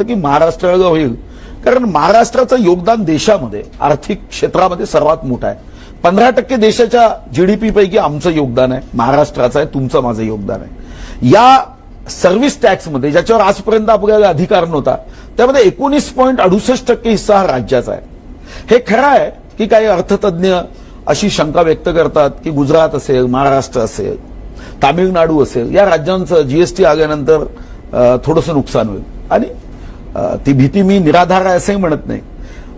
की महाराष्ट्राला होईल, कारण महाराष्ट्राचं योगदान देशामध्ये आर्थिक क्षेत्रामध्ये सर्वात मोठं आहे. 15% देशाच्या जीडीपी पैकी आमचं योगदान आहे, महाराष्ट्राचं आहे, तुमचं माझं योगदान आहे. या सर्व्हिस टॅक्समध्ये ज्याच्यावर आजपर्यंत आपल्याला अधिकार नव्हता त्यामध्ये 19.68% हिस्सा हा राज्याचा आहे. हे खरं आहे की काही अर्थतज्ञ अशी शंका व्यक्त करतात की गुजरात असेल, महाराष्ट्र असेल, तामिळनाडू असेल, या राज्यांचं जीएसटी आल्यानंतर थोडंसं नुकसान होईल, आणि ती भीती मी निराधार आहे असंही म्हणत नाही.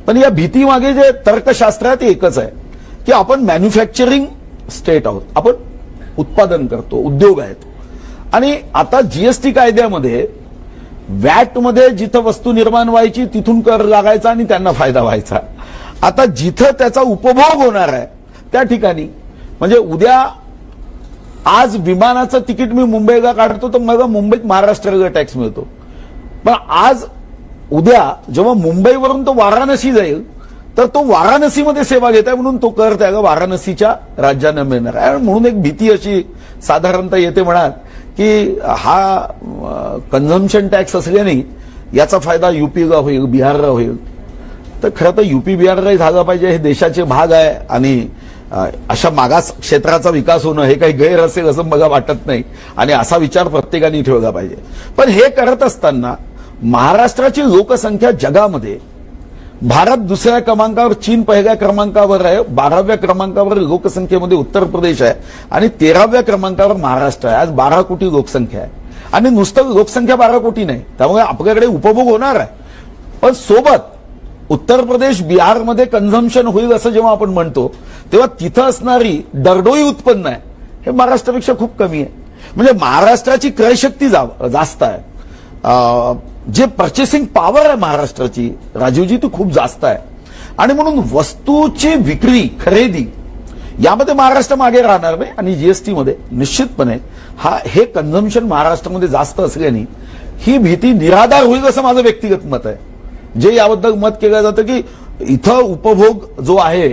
पण या भीतीमागे जे तर्कशास्त्र आहे ते एकच आहे की आपण मॅन्युफॅक्चरिंग स्टेट आहोत, आपण उत्पादन करतो, उद्योग आहेत. आणि आता जीएसटी कायद्यामध्ये वॅटमध्ये जिथं वस्तू निर्माण व्हायची तिथून कर लागायचा आणि त्यांना फायदा व्हायचा. आता जिथं त्याचा उपभोग होणार आहे त्या ठिकाणी, म्हणजे उद्या आज विमानाचं तिकीट मी मुंबईला काढतो तर मला मुंबईत महाराष्ट्राला टॅक्स मिळतो, पण आज उद्या जेव्हा मुंबईवरून तो वाराणसी जाईल तर तो वाराणसीमध्ये सेवा घेत आहे म्हणून तो कर त्याला वाराणसीच्या राज्यानं मिळणार आहे. म्हणून एक भीती अशी साधारणतः येते म्हणत की हा कन्झम्पशन टॅक्स असल्याने याचा फायदा युपीला होईल, बिहारला होईल. तर खरं तर युपी बिहारलाही झाला पाहिजे, हे देशाचे भाग आहे, आणि अशा मागास क्षेत्राचा विकास होणं हे काही गैर असेल असं मला वाटत नाही, आणि असा विचार प्रत्येकाने ठेवला पाहिजे. पण हे करत असताना महाराष्ट्राची लोकसंख्या जगामध्ये, भारत दुसऱ्या क्रमांकावर, चीन पहिल्या क्रमांकावर आहे, 12व्या क्रमांकावर लोकसंख्येमध्ये उत्तर प्रदेश आहे, आणि 13व्या क्रमांकावर महाराष्ट्र आहे. आज 12 कोटी लोकसंख्या आहे, आणि नुसतं लोकसंख्या 12 कोटी नाही, त्यामुळे आपल्याकडे उपभोग होणार आहे. पण सोबत उत्तर प्रदेश, बिहारमध्ये कन्झम्पशन होईल असं जेव्हा आपण म्हणतो तेव्हा तिथं असणारी दरडोई उत्पन्न आहे हे महाराष्ट्रापेक्षा खूप कमी आहे. म्हणजे महाराष्ट्राची क्रयशक्ती जास्त आहे, जे पर्चेसिंग पॉवर आहे महाराष्ट्राची, राजीवजी, ती खूप जास्त आहे. आणि म्हणून वस्तूची विक्री, खरेदी यामध्ये महाराष्ट्र मागे राहणार नाही, आणि जीएसटीमध्ये निश्चितपणे हे कन्झम्पशन महाराष्ट्रामध्ये जास्त असल्याने ही भीती निराधार होईल असं माझं व्यक्तिगत मत आहे. जे याबद्दल मत केलं जातं की इथं उपभोग जो आहे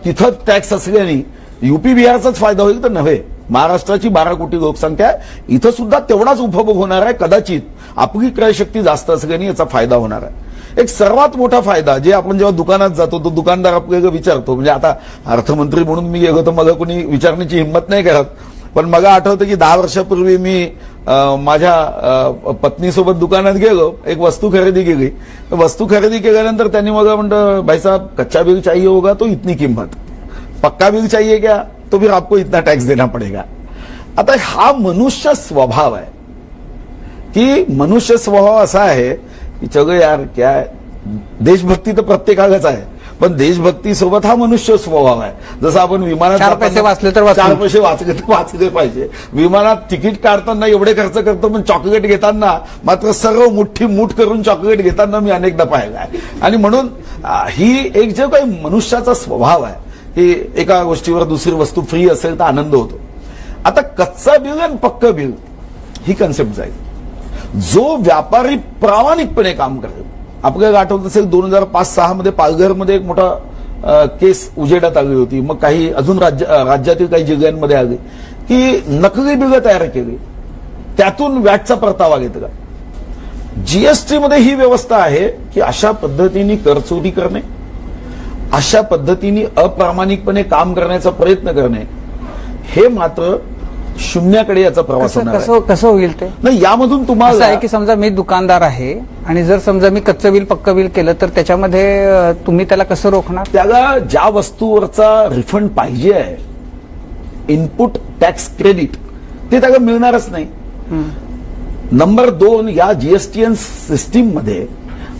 तिथं टॅक्स असल्याने युपी बिहारचाच फायदा होईल, तर नव्हे. महाराष्ट्राची 12 कोटी लोकसंख्या आहे, इथं सुद्धा तेवढाच उपभोग होणार आहे. कदाचित आपली क्रयशक्ती जास्त असल्याने याचा फायदा होणार आहे. एक सर्वात मोठा फायदा, जे आपण जेव्हा दुकानात जातो तो दुकानदार आपल्याला विचारतो, म्हणजे आता अर्थमंत्री म्हणून मी गेलो तर मला कोणी विचारण्याची हिंमत नाही करत, पण मला आठवतं की 10 वर्षापूर्वी मी माझ्या पत्नीसोबत दुकानात गेलो, एक वस्तू खरेदी केली. वस्तू खरेदी केल्यानंतर त्यांनी मला म्हणलं, भाई साहब कच्चा बिल चाहिए होगा तो इतनी कीमत, पक्का बिल चाहिए क्या तो फिर आपको इतना टॅक्स देना पडेगा. आता हा मनुष्य स्वभाव आहे की मनुष्य स्वभाव असा आहे की चलो यार क्या है, देशभक्ती तर प्रत्येकालाच आहे, पण देशभक्तीसोबत हा मनुष्य स्वभाव आहे. जसं आपण विमानात 4 पैसे वाचले तर 4 पैसे वाचले पाहिजे. विमानात तिकीट काढताना एवढे खर्च करतो, पण चॉकलेट घेताना मात्र सर्व मुठ्ठी मूठ करून चॉकलेट घेताना मी अनेकदा पाहिलं आहे. आणि म्हणून ही एक जो काही मनुष्याचा स्वभाव आहे की एका गोष्टीवर दुसरी वस्तू फ्री असेल तर आनंद होतो. आता कच्चा बिल आणि पक्क बिल ही कन्सेप्ट जाईल. जो व्यापारी प्रामाणिकपणे काम करेल, आपल्याला आठवत असेल 2005-06 मध्ये पालघरमध्ये एक मोठा केस उजेडात आली होती. मग काही अजून राज्यातील काही जिल्ह्यांमध्ये आले की नकली बिलं तयार केली, त्यातून वॅटचा परतावा घेतला. जीएसटीमध्ये ही व्यवस्था आहे की अशा पद्धतीने करचोरी करणे, अशा पद्धतीने अप्रामाणिकपणे काम करण्याचा प्रयत्न करणे, हे मात्र शून्याकडे याचा प्रवास होणार आहे. कसं होईल ते नाही, यामधून तुम्हाला आहे की समजा मी दुकानदार आहे आणि जर समजा मी कच्चं बिल पक्क बिल केलं तर त्याच्यामध्ये तुम्ही त्याला कसं रोखणार? त्याला ज्या वस्तूवरचा रिफंड पाहिजे आहे, इनपुट टॅक्स क्रेडिट, ते त्याला मिळणारच नाही. नंबर 2, या जीएसटीएन सिस्टीम मध्ये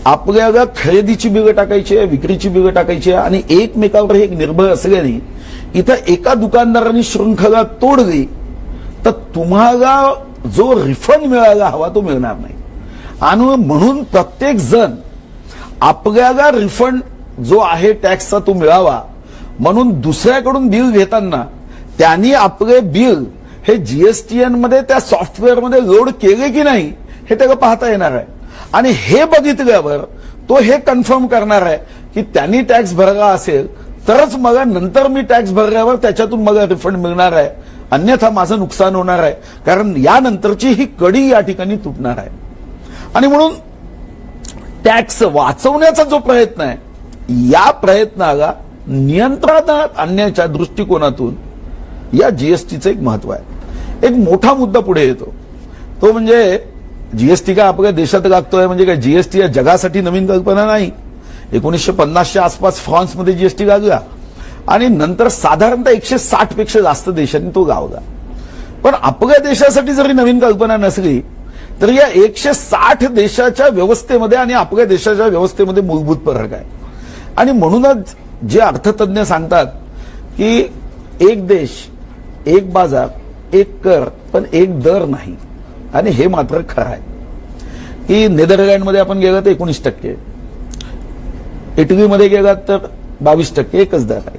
आपल्याला खरेदीची बिलं टाकायची आहे, विक्रीची बिलं टाकायची आहे, आणि एकमेकावर हे निर्भर असल्याने इथं एका दुकानदारांनी शृंखला तोडली तर तुम्हाला जो रिफंड मिळायला हवा तो मिळणार नाही. आणि म्हणून प्रत्येक जण आपल्याला रिफंड जो आहे टॅक्सचा तो मिळावा म्हणून दुसऱ्याकडून बिल घेताना त्यांनी आपले बिल हे जीएसटीएन मध्ये त्या सॉफ्टवेअरमध्ये लोड केले की नाही हे त्याला पाहता येणार आहे. आणि हे बघितल्यावर तो हे कन्फर्म करणार आहे की त्यांनी टॅक्स भरला असेल तरच मला नंतर मी टॅक्स भरल्यावर त्याच्यातून मला रिफंड मिळणार आहे, अन्यथा माझं नुकसान होणार आहे. कारण यानंतरची ही कडी या ठिकाणी तुटणार आहे. आणि म्हणून टॅक्स वाचवण्याचा जो प्रयत्न आहे, या प्रयत्नाला नियंत्रणात आणण्याच्या दृष्टिकोनातून या जीएसटीचं एक महत्व आहे. एक मोठा मुद्दा पुढे येतो, तो म्हणजे जीएसटी काय आपल्या देशात लागतोय म्हणजे काय, जीएसटी या जगासाठी नवीन कल्पना नाही. 1950च्या आसपास फ्रान्समध्ये जीएसटी लागला आणि नंतर साधारणतः 160 पेक्षा जास्त देशांनी तो लावला. पण आपल्या देशासाठी जरी नवीन कल्पना नसली तर या 160 देशाच्या व्यवस्थेमध्ये आणि आपल्या देशाच्या व्यवस्थेमध्ये मूलभूत फरक आहे. आणि म्हणूनच जे अर्थतज्ञ सांगतात की एक देश, एक बाजार, एक कर, पण एक दर नाही. आणि हे मात्र खरं आहे की नेदरलँडमध्ये आपण गेलात तर 19%, इटलीमध्ये गेलात तर 22%, एकच दर आहे.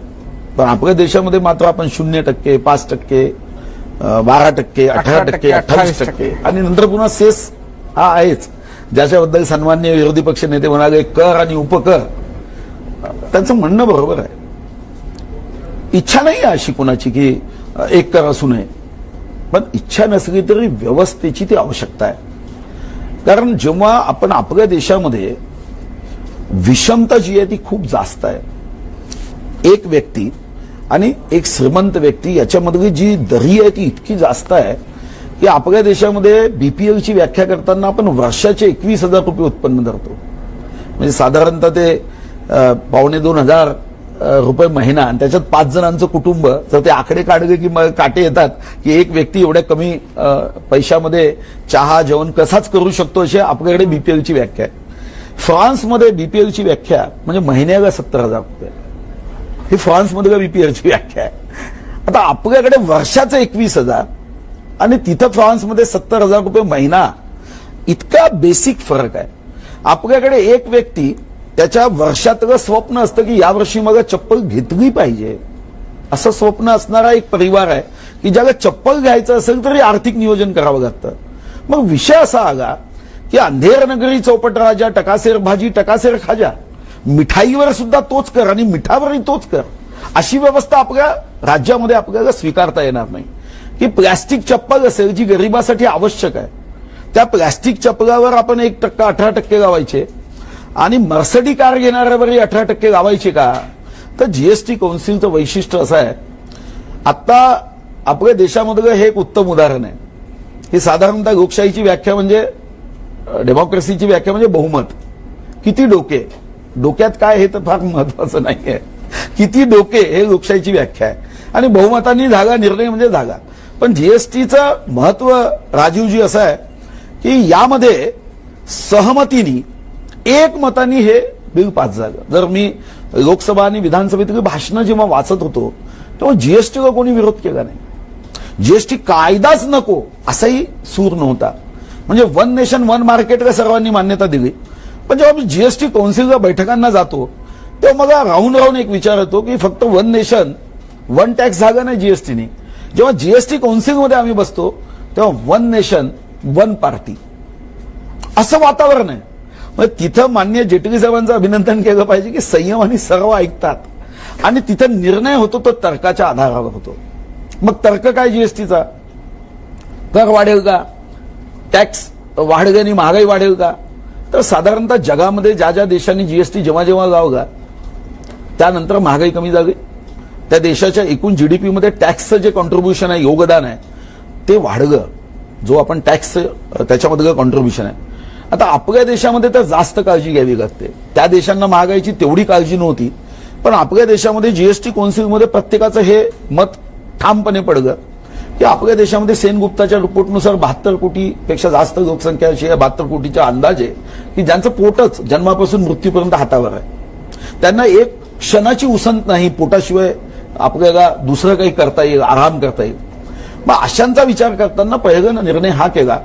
पण आपल्या देशामध्ये मात्र आपण 0%, 5%, 12%, 18%, 28% आणि नंतर पुन्हा सेस हा आहेच, ज्याच्याबद्दल सन्माननीय विरोधी पक्ष नेते म्हणाले कर आणि उपकर. त्यांचं म्हणणं बरोबर आहे. इच्छा नाही आहे अशी कोणाची की एक कर असू नये, पण इच्छा नसली तरी व्यवस्थेची ती आवश्यकता आहे. कारण जेव्हा आपण आपल्या देशामध्ये विषमता जी आहे ती खूप जास्त आहे, एक व्यक्ती आणि एक श्रीमंत व्यक्ती याच्यामधली जी दरी आहे ती इतकी जास्त आहे की आपल्या देशामध्ये बीपीएलची व्याख्या करताना आपण वर्षाचे 21,000 रुपये उत्पन्न धरतो. म्हणजे साधारणतः ते 2,500 रुपये महिना आणि त्याच्यात 5 जणांचं कुटुंब, जर ते आकडे काढले की मग काटे येतात की एक व्यक्ती एवढ्या कमी पैशामध्ये चहा जेवण कसाच करू शकतो, अशी आपल्याकडे बीपीएलची व्याख्या आहे. फ्रान्समध्ये बीपीएलची व्याख्या म्हणजे महिन्याला 70,000 रुपये. ही फ्रान्समधल्या बीपीएलची व्याख्या आहे. आता आपल्याकडे वर्षाचं 21,000 आणि तिथं फ्रान्समध्ये 70,000 रुपये महिना, इतका बेसिक फरक आहे. आपल्याकडे एक व्यक्ती त्याच्या वर्षातलं स्वप्न असतं की यावर्षी मला चप्पल घेतली पाहिजे, असं स्वप्न असणारा एक परिवार आहे की ज्याला चप्पल घ्यायचं असेल तरी आर्थिक नियोजन करावं लागतं. मग विषय असा आला की अंधेर नगरी चौपट राजा, टकासेर भाजी टकासेर खाजा, मिठाईवर सुद्धा तोच कर आणि मिठावरही तोच कर, अशी व्यवस्था आपल्या राज्यामध्ये आपल्याला स्वीकारता येणार नाही. की प्लॅस्टिक चप्पल असेल जी गरिबासाठी आवश्यक आहे, त्या प्लॅस्टिक चप्पलावर आपण 1%, 18% लावायचे आणि मर्सडी कार घेणाऱ्यावरही 18% लावायचे का? तर जीएसटी कौन्सिलचं वैशिष्ट्य असं आहे. आता आपल्या देशामधलं हे एक उत्तम उदाहरण आहे की साधारणतः लोकशाहीची व्याख्या म्हणजे, डेमोक्रेसीची व्याख्या म्हणजे बहुमत. किती डोके, डोक्यात काय हे तर फार महत्वाचं नाहीये, किती डोके हे लोकशाहीची व्याख्या आहे. आणि बहुमतांनी झाला निर्णय म्हणजे झाला. पण जीएसटीचं महत्व राजीवजी असं आहे की यामध्ये सहमतीने, एकमताने हे बिल पास झालं. जर मी लोकसभा आणि विधानसभेतली भाषणं जेव्हा वाचत होतो तेव्हा जीएसटीला कोणी विरोध केला नाही. जीएसटी कायदाच नको असाही सूर नव्हता. म्हणजे वन नेशन वन मार्केटला सर्वांनी मान्यता दिली. पण जेव्हा मी जीएसटी कौन्सिलच्या बैठकांना जातो तेव्हा मला राहून एक विचार येतो की फक्त वन नेशन वन टॅक्स झाला नाही जीएसटीने. जेव्हा जीएसटी कौन्सिलमध्ये आम्ही बसतो तेव्हा वन नेशन वन पार्टी असं वातावरण आहे. मग तिथं माननीय जेटली साहेबांचं अभिनंदन केलं पाहिजे की संयमाने सर्व ऐकतात आणि तिथं निर्णय होतो तो तर्काच्या आधारावर होतो. मग तर्क काय जीएसटीचा? कर वाढेल का? टॅक्स वाढल्याने महागाई वाढेल का? तर साधारणतः जगामध्ये ज्या ज्या देशांनी जीएसटी जेव्हा जेव्हा लावला त्यानंतर महागाई कमी झाली, त्या देशाच्या एकूण जीडीपीमध्ये टॅक्सचं जे कॉन्ट्रीब्युशन आहे, योगदान आहे, ते वाढलं. जो आपण टॅक्स त्याच्यामधलं कॉन्ट्रीब्युशन आहे. आता आपल्या देशामध्ये तर जास्त काळजी घ्यावी लागते. त्या देशांना महागाईची तेवढी काळजी नव्हती. पण आपल्या देशामध्ये जीएसटी कौन्सिलमध्ये प्रत्येकाचं हे मत ठामपणे पडलं की आपल्या देशामध्ये सेनगुप्ताच्या रिपोर्टनुसार 72 कोटीपेक्षा जास्त लोकसंख्या अशी आहे, 72 कोटीचा अंदाज आहे की ज्यांचं पोटच जन्मापासून मृत्यूपर्यंत हातावर आहे. त्यांना एक क्षणाची उसंत नाही, पोटाशिवाय आपल्याला दुसरं काही करता येईल, आराम करता येईल. मग अशांचा विचार करताना पहिला निर्णय हा केला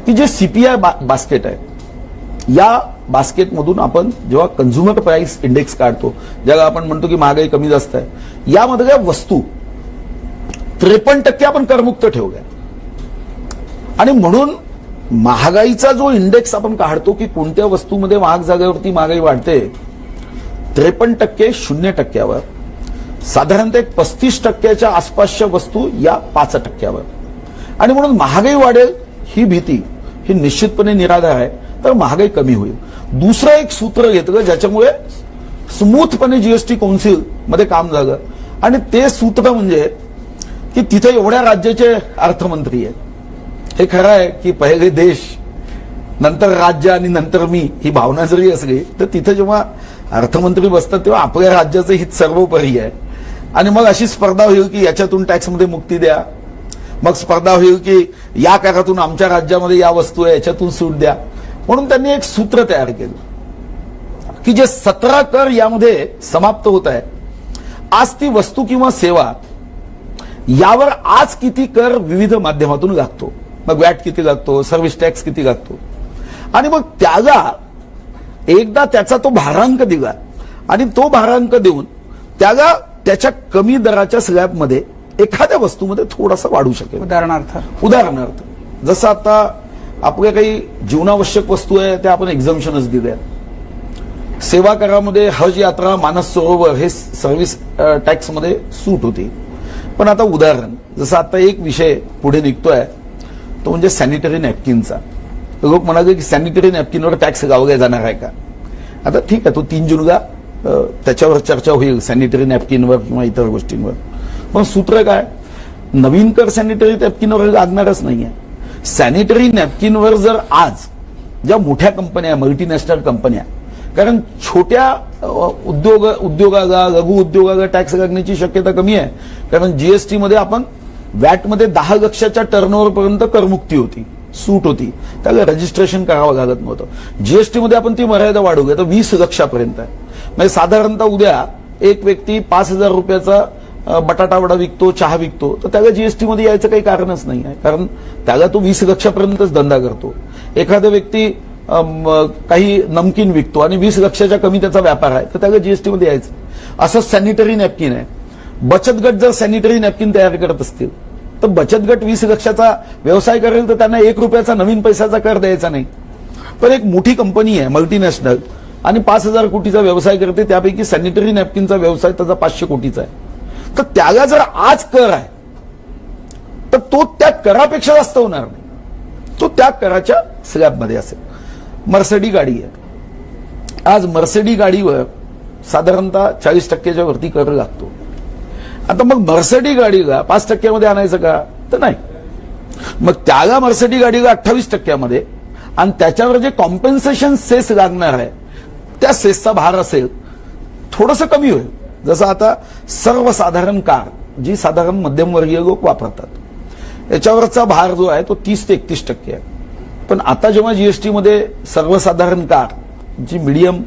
की जे सीपीआय बास्केट आहे, या बास्केटमधून आपण जेव्हा कन्झ्युमर प्राइस इंडेक्स काढतो, ज्याला आपण म्हणतो की महागाई कमी जास्त आहे, यामधल्या वस्तू 53% आपण करमुक्त ठेवल्या. आणि म्हणून महागाईचा जो इंडेक्स आपण काढतो की कोणत्या वस्तूमध्ये महाग जागेवरती महागाई वाढते, 53% 0%वर, साधारणतः 35% आसपासच्या वस्तू या 5%वर. आणि म्हणून महागाई वाढेल ही भीती ही निश्चितपणे निराधार आहे. तर महागाई कमी होईल. दुसरं एक सूत्र घेतलं ज्याच्यामुळे स्मूथपणे जीएसटी काउन्सिल मध्ये काम झालं, आणि ते सूत्र म्हणजे की तिथे एवढ्या राज्याचे अर्थमंत्री आहेत. हे खरं आहे की पहिले देश, नंतर राज्य आणि नंतर मी, ही भावना जरी असली तर तिथे जेव्हा अर्थमंत्री बसतात तेव्हा आपल्या राज्याचं हित सर्वोपरी आहे. आणि मग अशी स्पर्धा होईल की याच्यातून टॅक्समध्ये मुक्ती द्या, मग स्पर्धा होईल की या करातून आमच्या राज्यामध्ये या वस्तू आहे याच्यातून सूट द्या. म्हणून त्यांनी एक सूत्र तयार केलं की जे 17 कर यामध्ये समाप्त होत आहे, आज ती वस्तू किंवा सेवा यावर आज किती कर विविध माध्यमातून लागतो, मग वॅट किती लागतो, सर्व्हिस टॅक्स किती लागतो, आणि मग त्याला एकदा त्याचा तो भारांक दिला आणि तो भारांक देऊन त्याला त्याच्या कमी दराच्या स्लॅबमध्ये एखाद्या वस्तूमध्ये थोडासा वाढू शकेल. उदाहरणार्थ जसं आता आपल्या काही जीवनावश्यक वस्तू आहे त्या आपण एक्झम्पशनच दिल्या. सेवा करामध्ये हज यात्रा, मानस सरोवर हे सर्व्हिस टॅक्समध्ये सूट होती. पण आता उदाहरण जसं आता एक विषय पुढे निघतोय तो म्हणजे सॅनिटरी नॅपकिनचा. लोक म्हणाले की सॅनिटरी नॅपकिनवर टॅक्स लावला जाणार आहे का. आता ठीक आहे, तो 3 जूनला त्याच्यावर चर्चा होईल, सॅनिटरी नॅपकिनवर किंवा इतर गोष्टींवर. पण सूत्र काय, नवीन कर सॅनिटरी नॅपकिनवर लागणारच नाहीये. सॅनिटरी नॅपकिनवर जर आज ज्या मोठ्या कंपन्या, मल्टीनॅशनल कंपन्या, कारण छोट्या उद्योगाला, लघु उद्योगाला टॅक्स लागण्याची शक्यता कमी आहे, कारण जीएसटी मध्ये आपण वॅटमध्ये 10 लक्षाच्या टर्नओव्हर पर्यंत करमुक्ती होती, सूट होती, त्याला रजिस्ट्रेशन करावं लागत नव्हतं. जीएसटी मध्ये आपण ती मर्यादा वाढवली तर 20 लक्षापर्यंत आहे. म्हणजे साधारणतः उद्या एक व्यक्ती 5,000 रुपयाचा बटाटा वडा विकतो, चहा विकतो, तर त्याला जीएसटी मध्ये यायचं काही कारणच नाही आहे, कारण त्याला तो 20 लक्षापर्यंतच धंदा करतो. एखादा व्यक्ती काही नमकीन विकतो आणि 20 लक्षाच्या कमी त्याचा व्यापार आहे तर त्याला जीएसटी मध्ये यायचं. असं सॅनिटरी नॅपकिन आहे. बचत गट जर सॅनिटरी नॅपकिन तयार करत असतील तर बचत गट 20 लक्षाचा व्यवसाय करेल तर त्यांना 1 रुपयाचा नवीन पैशाचा कर द्यायचा नाही. पण एक मोठी कंपनी आहे मल्टीनॅशनल आणि 5,000 कोटीचा व्यवसाय करते, त्यापैकी सॅनिटरी नॅपकिनचा व्यवसाय त्याचा 500 कोटीचा आहे, तर त्याला जर आज कर आहे तर तो त्या करापेक्षा जास्त होणार नाही, तो त्या कराच्या स्लॅबमध्ये असेल. मर्सिडी गाडी आहे, आज मर्सिडी गाडीवर साधारणतः 40% वरती कर लागतो. आता मग मर्सिडी गाडीला 5% आणायचं का, तर नाही. मग त्याला मर्सिडी गाडीला 28% आणि त्याच्यावर जे कॉम्पेन्सेशन सेस लागणार आहे त्या सेसचा भार असेल थोडंसं कमी होईल. जसं आता सर्वसाधारण कार जी साधारण मध्यमवर्गीय लोक वापरतात याच्यावरचा भार जो आहे तो 30 ते 31% आहे. पण आता जेव्हा जीएसटीमध्ये सर्वसाधारण कार जी मिडियम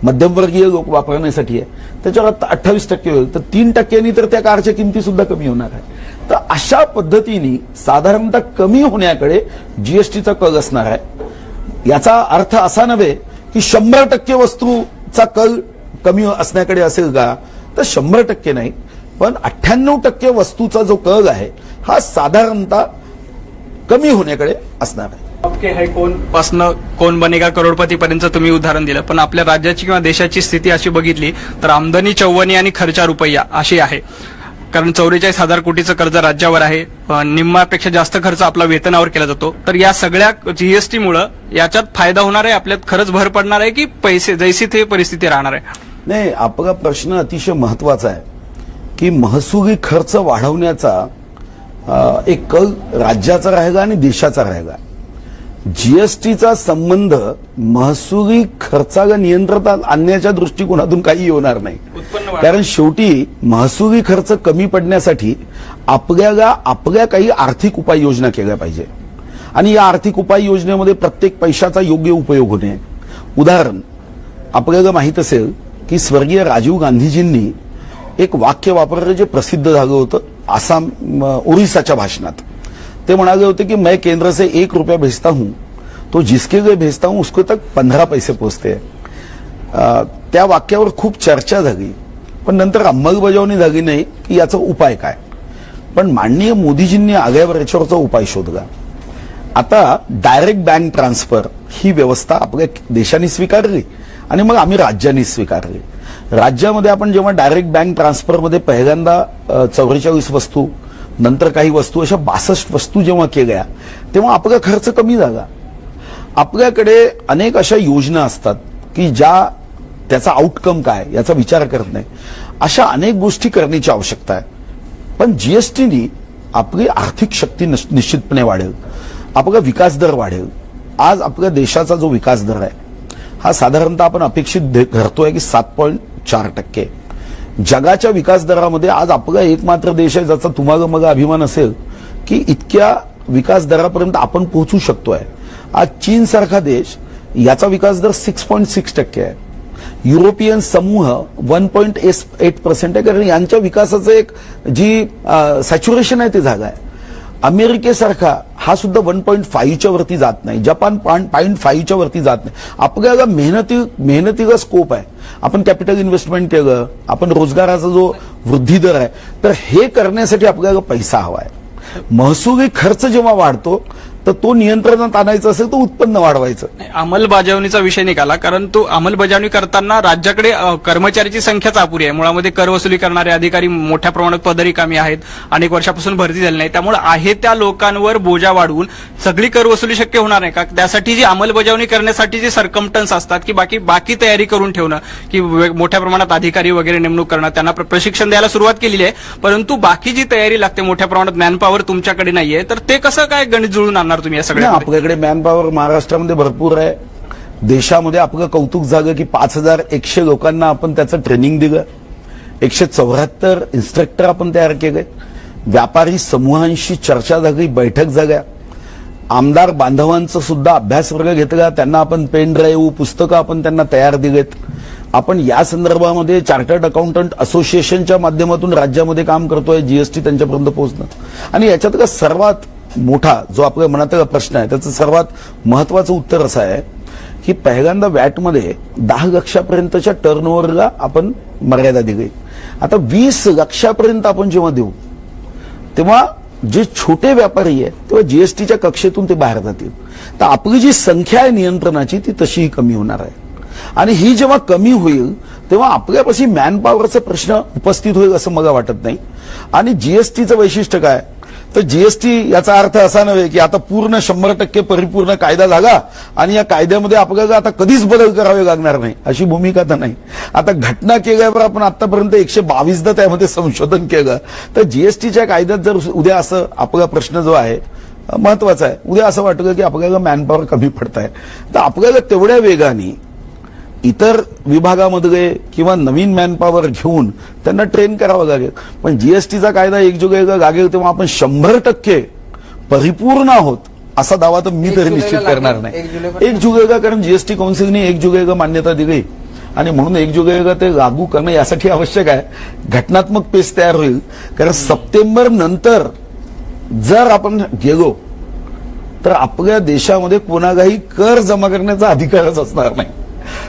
मध्यमवर्गीय लोक वापरण्यासाठी आहे त्याच्यावर आता 28% होईल, तर 3% तर त्या कारच्या किमती सुद्धा कमी होणार आहे. तर अशा पद्धतीने साधारणतः कमी होण्याकडे जीएसटीचा कल असणार आहे. याचा अर्थ असा नव्हे की 100% वस्तूचा कल कमी असण्याकडे असेल का, तर 100% नाही, पण 98% वस्तूचा जो कल आहे हा साधारणतः कमी होण्याकडे असणार आहे. आपके है कोण पासनं कोण बनेगा करोडपती पर्यंत तुम्ही उदाहरण दिलं, पण आपल्या राज्याची किंवा देशाची स्थिती अशी बघितली तर आमदनी 54 आणि खर्चा रुपया अशी आहे. कारण 44,000 कोटीचं कर्ज राज्यावर आहे, निम्म्यापेक्षा जास्त खर्च आपला वेतनावर केला जातो. तर या सगळ्या जीएसटीमुळे याच्यात फायदा होणार आहे, आपल्यात खरंच भर पडणार आहे की पैसे जैसी ते परिस्थिती राहणार आहे. नाही, आपला प्रश्न अतिशय महत्वाचा आहे की महसुली खर्च वाढवण्याचा एक कल राज्याचा राहिला आणि देशाचा राहिला. जीएसटीचा संबंध महसुली खर्चाला नियंत्रणात आणण्याच्या दृष्टिकोनातून काही होणार नाही, कारण शेवटी महसुली खर्च कमी पडण्यासाठी आपल्याला आपल्या काही आर्थिक उपाययोजना केल्या पाहिजे आणि या आर्थिक उपाययोजनेमध्ये प्रत्येक पैशाचा योग्य उपयोग होणे. उदाहरण आपल्याला माहित असेल की स्वर्गीय राजीव गांधीजींनी एक वाक्य वापरलं जे प्रसिद्ध झालं होतं आसाम ओरिसाच्या भाषणात. ते म्हणाले होते की मैं केंद्र से 1 रुपया भेजता हूं तो जिसके लिए भेजता हूं उसको तक 15 पैसे पोहोचते. त्या वाक्यावर खूप चर्चा झाली, पण नंतर अंमलबजावणी झाली नाही की याचा उपाय काय. पण माननीय मोदीजींनी आल्यावर याच्यावरचा उपाय शोधला. आता डायरेक्ट बँक ट्रान्सफर ही व्यवस्था आपल्या देशाने स्वीकारली आणि मग आम्ही राज्यांनी स्वीकारली. राज्यामध्ये आपण जेव्हा डायरेक्ट बँक ट्रान्सफरमध्ये पहिल्यांदा 44 वस्तू, नंतर काही वस्तू, अशा 62 वस्तू जेव्हा केल्या तेव्हा आपला खर्च कमी झाला. आपल्याकडे अनेक अशा योजना असतात की त्याचा आउटकम काय याचा विचार करत नाही. अशा अनेक गोष्टी करण्याची आवश्यकता आहे. पण जीएसटीनी आपली आर्थिक शक्ती निश्चितपणे वाढेल, आपला विकास दर वाढेल. आज आपल्या देशाचा जो विकास दर आहे हा साधारणतः आपण अपेक्षित धरतोय की 7.4%. जगाच्या विकास दरामध्ये आज आपला एकमात्र देश आहे ज्याचा तुम्हाला मग अभिमान असेल की इतक्या विकास दरापर्यंत आपण पोहोचू शकतोय. आज चीन सारखा देश याचा विकास दर 6.6% आहे. युरोपियन समूह 1.8% आहे, कारण यांच्या विकासाचं एक जी सॅच्युरेशन आहे ते झालं आहे. अमेरिकेसारखा हा सुद्धा 1.5च्या वरती जात नाही, जपान 0.5च्या वरती जात नाही. आपल्याला मेहनतीला स्कोप आहे. आपण कॅपिटल इन्व्हेस्टमेंट केलं, आपण रोजगाराचा जो वृद्धी दर आहे, तर हे करण्यासाठी आपल्याला पैसा हवा आहे. महसुली खर्च जेव्हा वाढतो तर तो नियंत्रणात आणायचा असेल तर उत्पन्न वाढवायचं. अंमलबजावणीचा विषय निघाला, कारण तो अंमलबजावणी करताना राज्याकडे कर्मचाऱ्याची संख्याच अपुरी आहे. मुळामध्ये कर वसुली करणारे अधिकारी मोठ्या प्रमाणात पदरिकामी आहेत, अनेक वर्षापासून भरती झाली नाही. त्यामुळे आहे त्या लोकांवर बोजा वाढवून सगळी कर वसुली शक्य होणार नाही का? त्यासाठी जी अंमलबजावणी करण्यासाठी जे सर्कमटन्स असतात की बाकी तयारी करून ठेवणं, की मोठ्या प्रमाणात अधिकारी वगैरे नेमणूक करणं, त्यांना प्रशिक्षण द्यायला सुरुवात केलेली आहे, परंतु बाकी जी तयारी लागते, मोठ्या प्रमाणात मॅनपॉवर तुमच्याकडे नाहीये, तर ते कसं काय गणित जुळून आणणार तुम्ही या सगळ्या? आपल्याकडे मॅनपॉवर महाराष्ट्रामध्ये भरपूर आहे. देशामध्ये आपलं कौतुक झालं की 5100 लोकांना आपण त्याचं ट्रेनिंग दिलं. 174 इन्स्ट्रक्टर आपण तयार केले. व्यापारी समूहांशी चर्चा झाली, बैठक झाल्या. आमदार बांधवांचं सुद्धा अभ्यास वर्ग घेतला. त्यांना आपण पेन ड्राईव्ह, पुस्तकं आपण त्यांना तयार दिलेत. आपण या संदर्भामध्ये चार्टर्ड अकाउंटंट असोसिएशनच्या माध्यमातून राज्यामध्ये काम करतोय, जीएसटी त्यांच्यापर्यंत पोहोचणं. आणि याच्यातला सर्वात मोठा जो आपल्या मनातला प्रश्न आहे त्याचं सर्वात महत्वाचं उत्तर असं आहे की पहिल्यांदा वॅटमध्ये 10 लाखापर्यंतच्या टर्नओव्हरला आपण मर्यादा दिली. आता 20 लाखापर्यंत आपण जेव्हा देऊ तेव्हा जे छोटे व्यापारी आहे तेव्हा जीएसटीच्या कक्षेतून ते बाहेर जातील. तर आपली जी संख्या आहे नियंत्रणाची ती तशीही कमी होणार आहे. आणि ही जेव्हा कमी होईल तेव्हा आपल्यापाशी मॅनपॉवरचा प्रश्न उपस्थित होईल असं मला वाटत नाही. आणि जीएसटीचं वैशिष्ट्य काय, तर जीएसटी याचा अर्थ असा नव्हे की आता पूर्ण 100% परिपूर्ण कायदा झाला आणि या कायद्यामध्ये आपल्याला आता कधीच बदल करावे लागणार नाही अशी भूमिका तर नाही. आता घटना केल्यावर आपण आतापर्यंत 122दा त्यामध्ये संशोधन केलं. तर जीएसटीच्या कायद्यात जर उद्या असं आपला प्रश्न जो आहे महत्वाचा आहे, उद्या असं वाटलं की आपल्याला मॅनपॉवर कमी पडत आहे, तर आपल्याला तेवढ्या वेगाने इतर विभागामध्ये किंवा नवीन मॅनपॉवर घेऊन त्यांना ट्रेन करावं लागेल. पण जीएसटीचा कायदा 1 जुलैला लागेल तेव्हा आपण 100% परिपूर्ण आहोत असा दावा तर मी तरी निश्चित करणार नाही. 1 जुलैला, कारण जीएसटी काउन्सिलने 1 जुलैला मान्यता दिली आणि म्हणून 1 जुलैला ते लागू करणं यासाठी आवश्यक आहे. घटनात्मक पेच तयार होईल, कारण सप्टेंबर नंतर जर आपण गेलो तर आपल्या देशामध्ये कोणालाही कर जमा करण्याचा अधिकारच असणार नाही.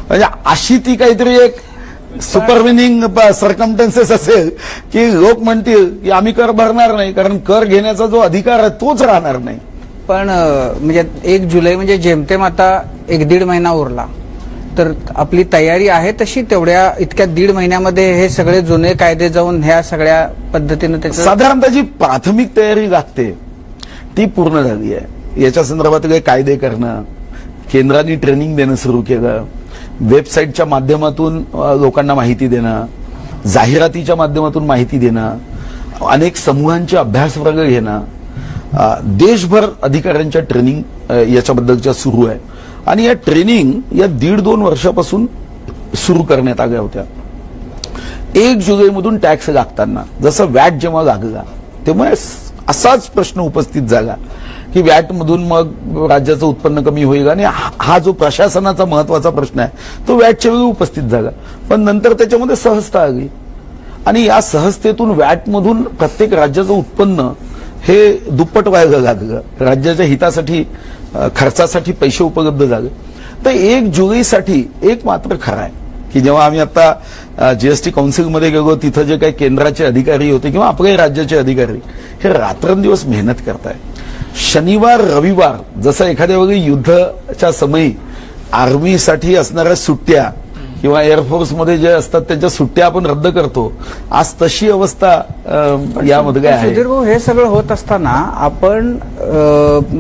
म्हणजे अशी ती काहीतरी एक सुपरविनिंग सर्कमटन्सेस असेल की लोक म्हणतील की आम्ही कर भरणार नाही, कारण कर घेण्याचा जो अधिकार आहे तोच राहणार नाही. पण म्हणजे 1 जुलै म्हणजे जेमतेम आता 1-1.5 महिना उरला, तर आपली तयारी आहे तशी तेवढ्या इतक्या 1.5 महिन्यामध्ये हे सगळे जुने कायदे जाऊन ह्या सगळ्या पद्धतीनं त्याचं साधारणतः जी प्राथमिक तयारी लागते ती पूर्ण झाली आहे. याच्या संदर्भात काही कायदे करणं, केंद्राने ट्रेनिंग देणं सुरू केलं, वेबसाईटच्या माध्यमातून लोकांना माहिती देणं, जाहिरातीच्या माध्यमातून माहिती देणं, अनेक समूहांचे अभ्यास वर्ग घेणं, देशभर अधिकाऱ्यांच्या ट्रेनिंग याच्याबद्दलच्या सुरू आहे. आणि या ट्रेनिंग या 1.5-2 वर्षापासून सुरू करण्यात आल्या होत्या. 1 जुलैमधून टॅक्स लागताना जसं वॅट जेव्हा लागला तेव्हा असाच प्रश्न उपस्थित झाला की वॅटमधून मग राज्याचं उत्पन्न कमी होईल, आणि हा जो प्रशासनाचा महत्वाचा प्रश्न आहे तो वॅटच्या वेळी उपस्थित झाला. पण नंतर त्याच्यामध्ये सहजता आली आणि या सहजतेतून वॅटमधून प्रत्येक राज्याचं उत्पन्न हे दुप्पट व्हायला लागलं. राज्याच्या हितासाठी, खर्चासाठी पैसे उपलब्ध झाले. तर 1 जुलैसाठी एक मात्र खरं आहे की जेव्हा आम्ही आता जीएसटी काउन्सिलमध्ये गेलो तिथं जे काही केंद्राचे अधिकारी होते किंवा आपल्याही राज्याचे अधिकारी हे रात्रंदिवस मेहनत करताय. शनिवार रविवार जसं एखाद्या वेळी युद्धाच्या समयी आर्मीसाठी असणाऱ्या सुट्ट्या किंवा एअरफोर्समध्ये जे असतात त्यांच्या सुट्ट्या आपण रद्द करतो, आज तशी अवस्था यामध्ये काय आहे. सुधीर भाऊ, हे सगळं होत असताना आपण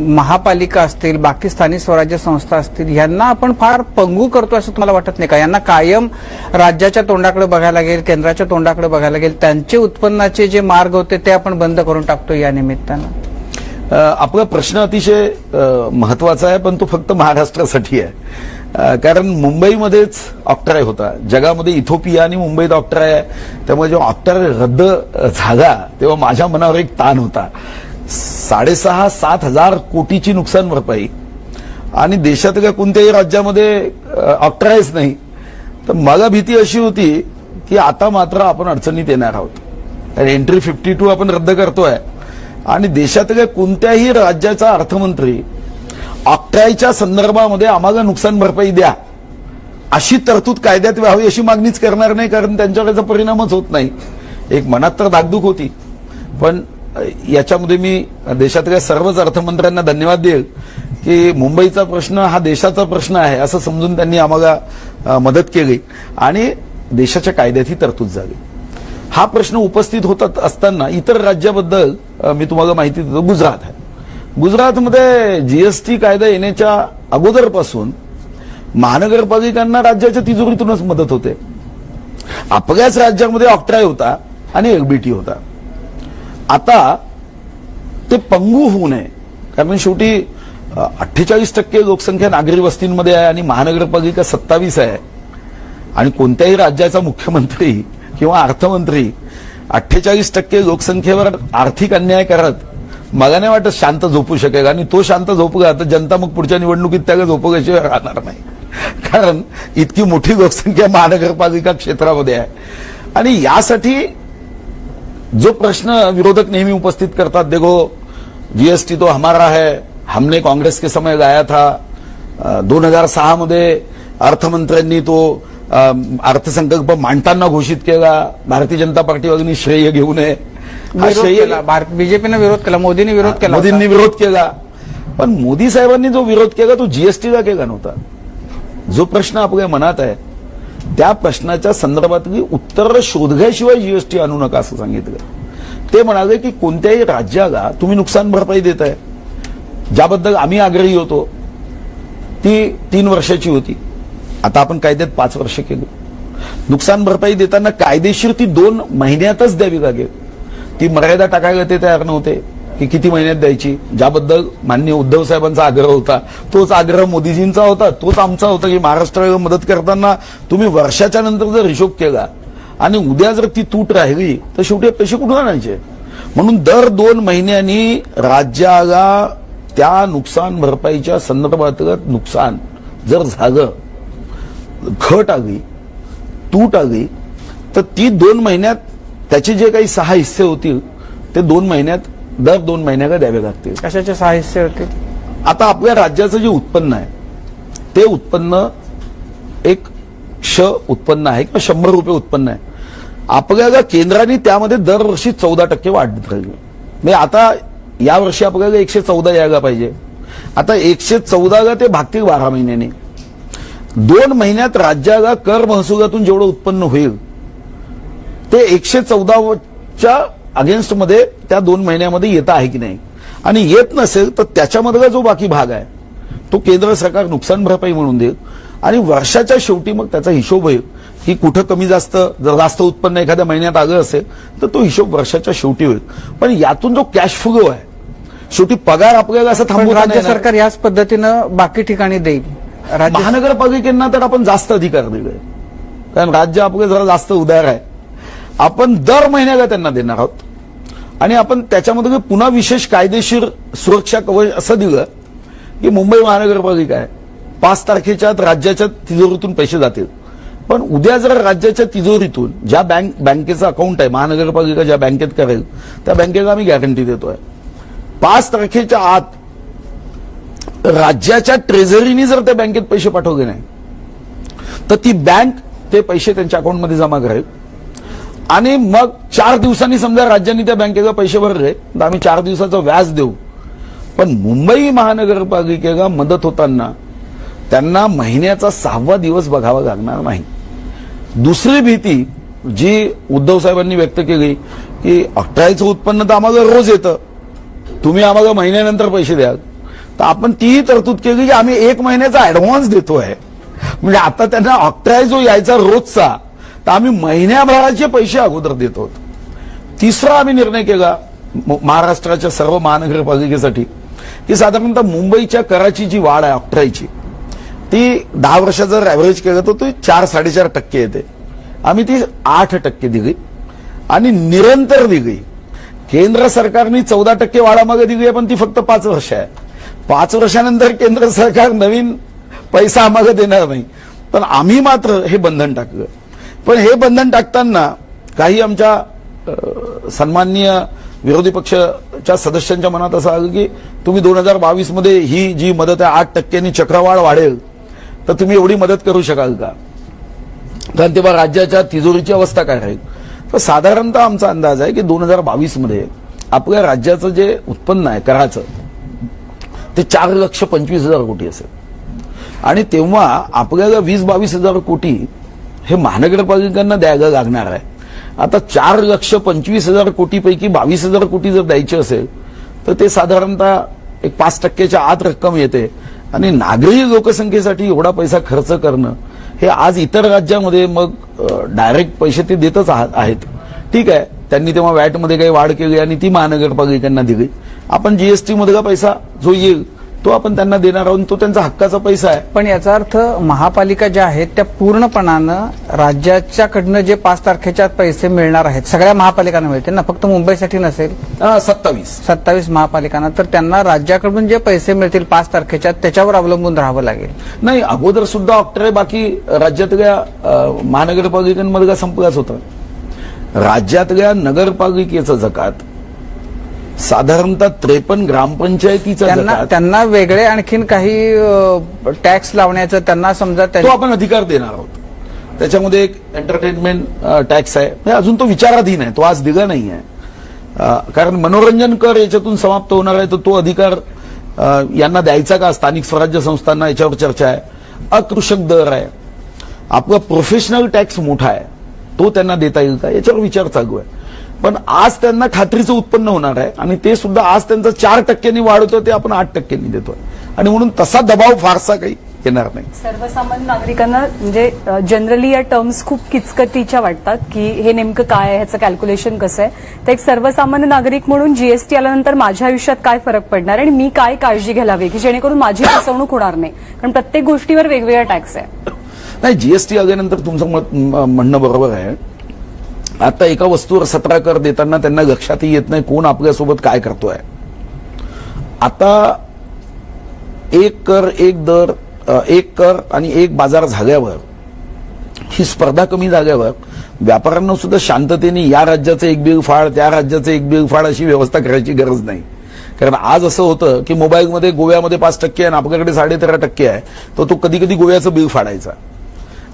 महापालिका असतील, बाकी स्थानिक स्वराज्य संस्था असतील, यांना आपण फार पंगू करतो असं तुम्हाला वाटत नाही का? यांना कायम राज्याच्या तोंडाकडे बघायला लागेल, केंद्राच्या तोंडाकडे बघायला लागेल, त्यांचे उत्पन्नाचे जे मार्ग होते ते आपण बंद करून टाकतो या निमित्तानं. आपला प्रश्न अतिशय महत्वाचा आहे, पण तो फक्त महाराष्ट्रासाठी आहे. कारण मुंबईमध्येच ऑक्ट्राय होता, जगामध्ये इथोपिया आणि मुंबईत ऑक्ट्राय आहे. त्यामुळे जेव्हा ऑक्ट्राय रद्द झाला तेव्हा माझ्या मनावर एक ताण होता. 6,500-7 हजार कोटीची नुकसान भरपाई आणि देशातल्या कोणत्याही राज्यामध्ये ऑक्ट्रायच नाही. तर मला भीती अशी होती की आता मात्र आपण अडचणीत येणार आहोत. एंट्री 52 आपण रद्द करतोय आणि देशातल्या कोणत्याही राज्याचा अर्थमंत्री ऑक्ट्रायच्या संदर्भामध्ये आम्हाला नुकसान भरपाई द्या अशी तरतूद कायद्यात व्हावी अशी मागणीच करणार नाही, कारण त्यांच्याकडे परिणामच होत नाही. एक मनात तर धाकधूक होती, पण याच्यामध्ये मी देशातल्या सर्वच अर्थमंत्र्यांना धन्यवाद देईल की मुंबईचा प्रश्न हा देशाचा प्रश्न आहे असं समजून त्यांनी आम्हाला मदत केली आणि देशाच्या कायद्यात ही तरतूद झाली. हा प्रश्न उपस्थित होत असताना इतर राज्याबद्दल मी तुम्हाला माहिती देतो. गुजरात आहे. गुजरातमध्ये जीएसटी कायदा येण्याच्या अगोदरपासून महानगरपालिकांना राज्याच्या तिजोरीतूनच मदत होते. आपल्याच राज्यामध्ये ऑक्ट्राय होता आणि एलबीटी होता. आता ते पंगू होऊ नये, कारण शेवटी 48% लोकसंख्या नागरी वस्तींमध्ये आहे आणि महानगरपालिका 27 आहे आणि कोणत्याही राज्याचा मुख्यमंत्री किंवा अर्थमंत्री 48% लोकसंख्येवर आर्थिक अन्याय करत मला नाही वाटत शांत झोपू शकेल. आणि तो शांत झोपला तर जनता मग पुढच्या निवडणुकीत त्याला झोपल्याशिवाय राहणार नाही, कारण इतकी मोठी लोकसंख्या महानगरपालिका क्षेत्रामध्ये आहे. आणि यासाठी जो प्रश्न विरोधक नेहमी उपस्थित करतात, देखो जीएसटी तो हमारा है, हमने कांग्रेस के समय लाया था, 2006 मध्ये अर्थमंत्र्यांनी तो अर्थसंकल्प मांडताना घोषित केला, भारतीय जनता पार्टीवाल्यांनी श्रेय घेऊ नये. बीजेपीने विरोध केला, मोदींनी विरोध केला, मोदींनी विरोध केला. पण मोदी साहेबांनी जो विरोध केला तो जीएसटीला केला नव्हता. जो प्रश्न आपल्या मनात आहे त्या प्रश्नाच्या संदर्भातली उत्तर शोधल्याशिवाय जीएसटी आणू नका असं सांगितलं. ते म्हणाले की कोणत्याही राज्याला तुम्ही नुकसान भरपाई देताय, ज्याबद्दल आम्ही आग्रही होतो, ती 3 वर्षाची होती. आता आपण कायद्यात 5 वर्ष केली. नुकसान भरपाई देताना कायदेशीर ती 2 महिन्यातच द्यावी लागेल. ती मर्यादा टाकायला ते तयार नव्हते की किती महिन्यात द्यायची, ज्याबद्दल माननीय उद्धव साहेबांचा आग्रह होता. तोच आग्रह मोदीजींचा होता, तोच आमचा होता की महाराष्ट्राला मदत करताना तुम्ही वर्षाच्या नंतर जर हिशोब केला आणि उद्या जर ती तूट राहिली तर शेवटी पैसे कुठून आणायचे. म्हणून दर 2 महिन्यांनी राज्याला त्या नुकसान भरपाईच्या संदर्भातलं नुकसान जर झालं, घट आली, तूट आली, तर ती 2 महिन्यात त्याचे जे काही 6 हिस्से होतील ते 2 महिन्यात दर 2 महिन्याला द्यावे लागतील. कशाचे 6 हिस्से होतील? आता आपल्या राज्याचं जे उत्पन्न आहे ते उत्पन्न एक उत्पन्न आहे किंवा 100 रुपये उत्पन्न आहे. आपल्याला केंद्राने त्यामध्ये दरवर्षी 14% वाढ दिली. म्हणजे आता यावर्षी आपल्याला 114 यायला पाहिजे. आता 114ला ते भागतील 12 महिन्यांनी. 2 महिन्यात राज्याला कर महसुलातून जेवढं उत्पन्न होईल ते 114च्या अगेन्स्ट मध्ये त्या 2 महिन्यामध्ये येत आहे की नाही. आणि येत नसेल तर त्याच्यामधला जो बाकी भाग आहे तो केंद्र सरकार नुकसान भरपाई म्हणून देईल आणि वर्षाच्या शेवटी मग त्याचा हिशोब होईल की कुठं कमी जास्त, जर जास्त उत्पन्न एखाद्या महिन्यात आलं असेल तर तो हिशोब वर्षाच्या शेवटी होईल. पण यातून जो कॅश फ्लो आहे, शेवटी पगार आपल्याला असं थांबवता राज्य सरकार याच पद्धतीनं बाकी ठिकाणी देईल. महानगरपालिकांना तर आपण जास्त अधिकार दिले, कारण राज्य आपलं जरा जास्त उदार आहे. आपण दर महिन्याला त्यांना देणार आहोत आणि आपण त्याच्यामध्ये पुन्हा विशेष कायदेशीर सुरक्षा कवच असं दिलं की मुंबई महानगरपालिका आहे, 5 तारखेच्या आत राज्याच्या तिजोरीतून पैसे जातील. पण उद्या जर राज्याच्या तिजोरीतून ज्या बँकेचं अकाउंट आहे, महानगरपालिका ज्या बँकेत करेल त्या बँकेला आम्ही गॅरंटी देतोय, 5 तारखेच्या आत राज्याच्या ट्रेझरीनी जर त्या बँकेत पैसे पाठवले नाही तर ती बँक ते पैसे त्यांच्या अकाउंटमध्ये जमा करेल आणि मग 4 दिवसांनी समजा राज्यांनी त्या बँकेला पैसे भरले तर आम्ही 4 दिवसाचं व्याज देऊ. पण मुंबई महानगरपालिकेला मदत होताना त्यांना महिन्याचा 6वा दिवस बघावा लागणार नाही. दुसरी भीती जी उद्धव साहेबांनी व्यक्त केली की अठराईचं उत्पन्न तर आम्हाला रोज येतं, तुम्ही आम्हाला महिन्यानंतर पैसे द्या, तर आपण तीही तरतूद केली की आम्ही 1 महिन्याचा ऍडव्हान्स देतोय. म्हणजे आता त्यांना ऑक्ट्राय जो यायचा रोजचा, तर आम्ही महिन्याभराचे पैसे अगोदर देतो. तिसरा आम्ही निर्णय केला महाराष्ट्राच्या सर्व महानगरपालिकेसाठी की साधारणतः मुंबईच्या कराची जी वाढ आहे ऑक्ट्रायची, ती 10 वर्षाचं जर ऍव्हरेज केलं तर ती 4-4.5% येते. आम्ही ती 8% दिली आणि निरंतर दिली. केंद्र सरकारने 14% वाढामागे दिली आहे, पण ती फक्त 5 वर्ष आहे. 5 वर्षानंतर केंद्र सरकार नवीन पैसा आम्हाला देणार नाही. पण आम्ही मात्र हे बंधन टाकलं. पण हे बंधन टाकताना काही आमच्या सन्माननीय विरोधी पक्षाच्या सदस्यांच्या मनात असं आलं की तुम्ही 2022 मध्ये ही जी मदत आहे 8% चक्रवाढ वाढेल, तर तुम्ही एवढी मदत करू शकाल का? कारण तेव्हा राज्याच्या तिजोरीची अवस्था काय राहील? तर साधारणतः आमचा अंदाज आहे की 2022 मध्ये आपल्या राज्याचं जे उत्पन्न आहे कराचं ते 4,25,000 कोटी असेल. आणि तेव्हा आपल्याला 20-22,000 कोटी हे महानगरपालिकांना द्यायला लागणार आहे. आता 4,25,000 कोटीपैकी 22,000 कोटी जर द्यायचे असेल तर ते साधारणतः एक 5%च्या आत रक्कम येते. आणि नागरी लोकसंख्येसाठी एवढा पैसा खर्च करणं हे आज इतर राज्यामध्ये मग डायरेक्ट पैसे ते देतच आहेत. ठीक आहे, त्यांनी तेव्हा वॅटमध्ये काही वाढ केली आणि ती महानगरपालिकांना दिली. आपण जीएसटी मधला पैसा जो येईल तो आपण त्यांना देणार आहोत, तो त्यांचा हक्काचा पैसा आहे. पण याचा अर्थ महापालिका ज्या आहेत त्या पूर्णपणानं राज्याच्याकडनं जे 5 तारखेच्या पैसे मिळणार आहेत सगळ्या महापालिकांना मिळतील ना, फक्त मुंबईसाठी नसेल? 27 महापालिकांना, तर त्यांना राज्याकडून जे पैसे मिळतील 5 तारखेच्या त्याच्यावर अवलंबून राहावं लागेल. नाही, अगोदर सुद्धा ऑक्ट्राय बाकी राज्यातल्या महानगरपालिकांमधला संपलाच होता. राज्यातल्या नगरपालिकेचं जकात साधारणतः 53 ग्रामपंचायतीचा जकात, त्यांना वेगळे आणखीन काही टॅक्स लावण्याचं त्यांना समजा तो आपण अधिकार देणार आहोत. त्याच्यामध्ये एक एंटरटेनमेंट टॅक्स आहे, म्हणजे अजून तो विचाराधीन आहे, तो आज दिला नाही आहे. कारण मनोरंजन कर याच्यातून समाप्त होणार आहे, तर तो अधिकार यांना द्यायचा का स्थानिक स्वराज्य संस्थांना, याच्यावर चर्चा आहे. अकृषक दर आहे, आपला प्रोफेशनल टॅक्स मोठा आहे, तो त्यांना देता येईल का याच्यावर विचार चालू आहे. पण आज त्यांना खात्रीचं उत्पन्न होणार आहे आणि ते सुद्धा आज त्यांचं 4% वाढवतोय, ते आपण 8% देतोय. आणि म्हणून तसा दबाव फारसा काही येणार नाही. सर्वसामान्य नागरिकांना म्हणजे जनरली या टर्म्स खूप किचकटीच्या वाटतात की हे नेमकं काय आहे, ह्याचं कॅल्क्युलेशन कसं आहे. तर एक सर्वसामान्य नागरिक म्हणून जीएसटी आल्यानंतर माझ्या आयुष्यात काय फरक पडणार आणि मी काय काळजी घ्यायला हवी की जेणेकरून माझी फसवणूक होणार नाही, कारण प्रत्येक गोष्टीवर वेगवेगळा टॅक्स आहे. नाही, जीएसटी आल्यानंतर तुमचं म्हणणं बरोबर आहे. आता एका वस्तूवर 17 कर देताना त्यांना लक्षातही येत नाही कोण आपल्यासोबत काय करतोय. आता एक कर एक दर, एक कर आणि एक बाजार झाल्यावर, ही स्पर्धा कमी झाल्यावर व्यापाऱ्यांना सुद्धा शांततेने या राज्याचं एक बिल फाड, त्या राज्याचं एक बिल फाड अशी व्यवस्था करायची गरज नाही. कारण आज असं होतं की मोबाईलमध्ये गोव्यामध्ये 5% आणि आपल्याकडे 13.5% आहे, तर तो कधी कधी गोव्याचं बिल फाडायचा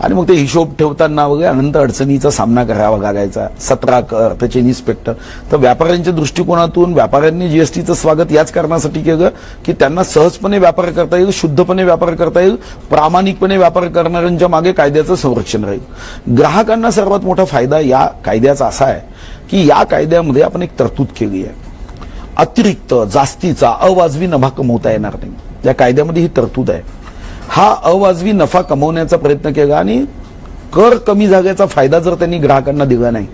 आणि मग ते हिशोब ठेवताना वगैरे अनंत अडचणीचा सामना करावा लागायचा. 17 कर, त्याचे इन्स्पेक्टर. तर व्यापाऱ्यांच्या दृष्टिकोनातून व्यापाऱ्यांनी जीएसटीचं स्वागत याच कारणासाठी केलं की त्यांना सहजपणे व्यापार करता येईल, शुद्धपणे व्यापार करता येईल, प्रामाणिकपणे व्यापार करणाऱ्यांच्या मागे कायद्याचं संरक्षण राहील. ग्राहकांना सर्वात मोठा फायदा या कायद्याचा असा आहे की या कायद्यामध्ये आपण एक तरतूद केली आहे. अतिरिक्त जास्तीचा अवाजवी नफा कमवता येणार नाही, या कायद्यामध्ये ही तरतूद आहे. हा अवाजवी नफा कमवण्याचा प्रयत्न केला आणि कर कमी झाल्याचा फायदा जर त्यांनी ग्राहकांना दिला नाही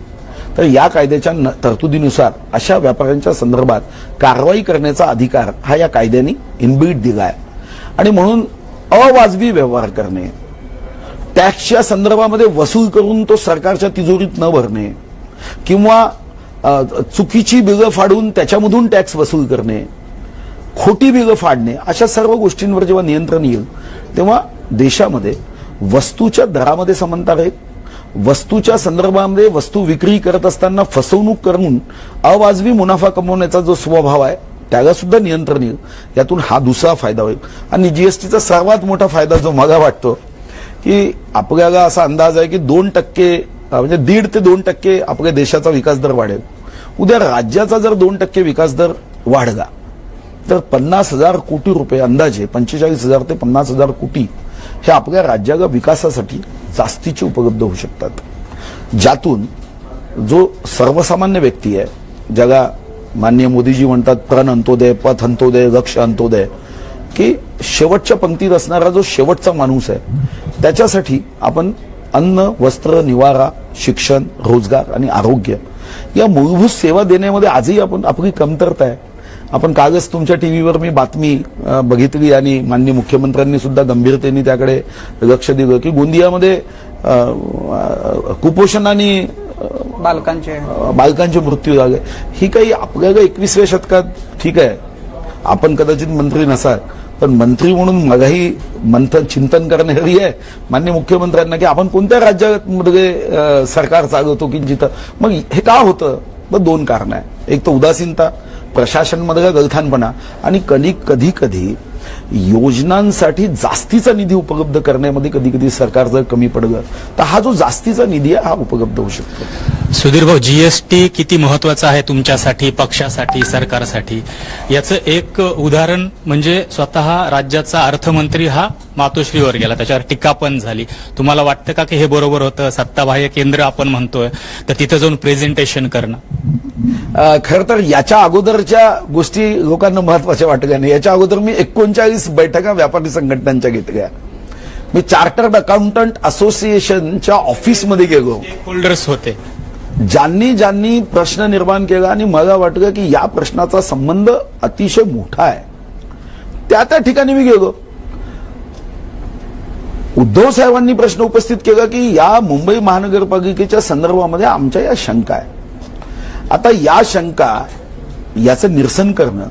तर या कायद्याच्या तरतुदीनुसार अशा व्यापाऱ्यांच्या संदर्भात कारवाई करण्याचा अधिकार हा या कायद्याने इनबिल्ट दिला आहे. आणि म्हणून अवाजवी व्यवहार करणे, टॅक्सच्या संदर्भामध्ये वसूल करून तो सरकारच्या तिजोरीत न भरणे किंवा चुकीची बिलं फाडून त्याच्यामधून टॅक्स वसूल करणे, खोटी बिलं फाडणे, अशा सर्व गोष्टींवर जेव्हा नियंत्रण येईल तेव्हा देशामध्ये वस्तूच्या दरामध्ये समानता राहील. वस्तूच्या संदर्भामध्ये वस्तू विक्री करत असताना फसवणूक करून अवाजवी मुनाफा कमवण्याचा जो स्वभाव आहे त्याला सुद्धा नियंत्रण येईल. यातून हा दुसरा फायदा होईल. आणि जीएसटीचा सर्वात मोठा फायदा जो मला वाटतो की आपल्याला असा अंदाज आहे की 2% म्हणजे 1.5 ते 2% आपल्या देशाचा विकास दर वाढेल. उद्या राज्याचा जर 2% विकास दर वाढला तर 50,000 कोटी रुपये, अंदाजे 45,000 ते 50,000 कोटी हे आपल्या राज्याच्या विकासासाठी जास्तीचे उपलब्ध होऊ शकतात, ज्यातून जो सर्वसामान्य व्यक्ती आहे, ज्याला माननीय मोदीजी म्हणतात प्रण अंत्योदय, पथ अंत्योदय, लक्ष्य अंत्योदय, की शेवटच्या पंक्तीत असणारा जो शेवटचा माणूस आहे त्याच्यासाठी आपण अन्न, वस्त्र, निवारा, शिक्षण, रोजगार आणि आरोग्य या मूलभूत सेवा देण्यामध्ये आजही आपली कमतरता आहे. आपण कालच तुमच्या टीव्हीवर मी बातमी बघितली आणि माननीय मुख्यमंत्र्यांनी सुद्धा गंभीरतेने त्याकडे लक्ष दिलं की गोंदियामध्ये कुपोषण आणि बालकांचे मृत्यू झाले. ही काही आपल्याला 21व्या शतकात, ठीक आहे आपण कदाचित मंत्री नसाल, पण मंत्री म्हणून मलाही चिंतन करणारी आहे माननीय मुख्यमंत्र्यांना की आपण कोणत्या राज्यामध्ये सरकार चालवतो की जिथं मग हे का होतं. मग 2 कारणं आहे. एक तर उदासीनता, प्रशासनमधला गलथानपणा, आणि कधी कधी योजनांसाठी जास्तीचा निधी उपलब्ध करण्यामध्ये कधी कधी सरकार जर कमी पडलं तर हा जो जास्तीचा निधी आहे हा उपलब्ध होऊ शकतो. सुधीर भाऊ, जीएसटी किती महत्वाचा आहे तुमच्यासाठी, पक्षासाठी, सरकारसाठी, याचं एक उदाहरण म्हणजे स्वतः राज्याचा अर्थमंत्री हा मातोश्रीवर गेला, त्याच्यावर टीका पण झाली. तुम्हाला वाटतं का की हे बरोबर होतं? सत्ताबाह्य केंद्र आपण म्हणतोय तर तिथं जाऊन प्रेझेंटेशन करणं. खरं तर याच्या अगोदरच्या गोष्टी लोकांना महत्वाच्या वाटल्या नाही. याच्या अगोदर मी 39 बैठका व्यापारी संघटनांच्या घेतल्या. मी चार्टर्ड अकाउंटंट असोसिएशनच्या ऑफिसमध्ये गेलो. होल्डर्स होते ज्यांनी प्रश्न निर्माण केला आणि मला वाटलं की या प्रश्नाचा संबंध अतिशय मोठा आहे, त्या ठिकाणी मी गेलो. उद्धव साहेबांनी प्रश्न उपस्थित केला की या मुंबई महानगरपालिकेच्या संदर्भामध्ये आमच्या या शंका आहे. आता या शंका याचं निरसन करणं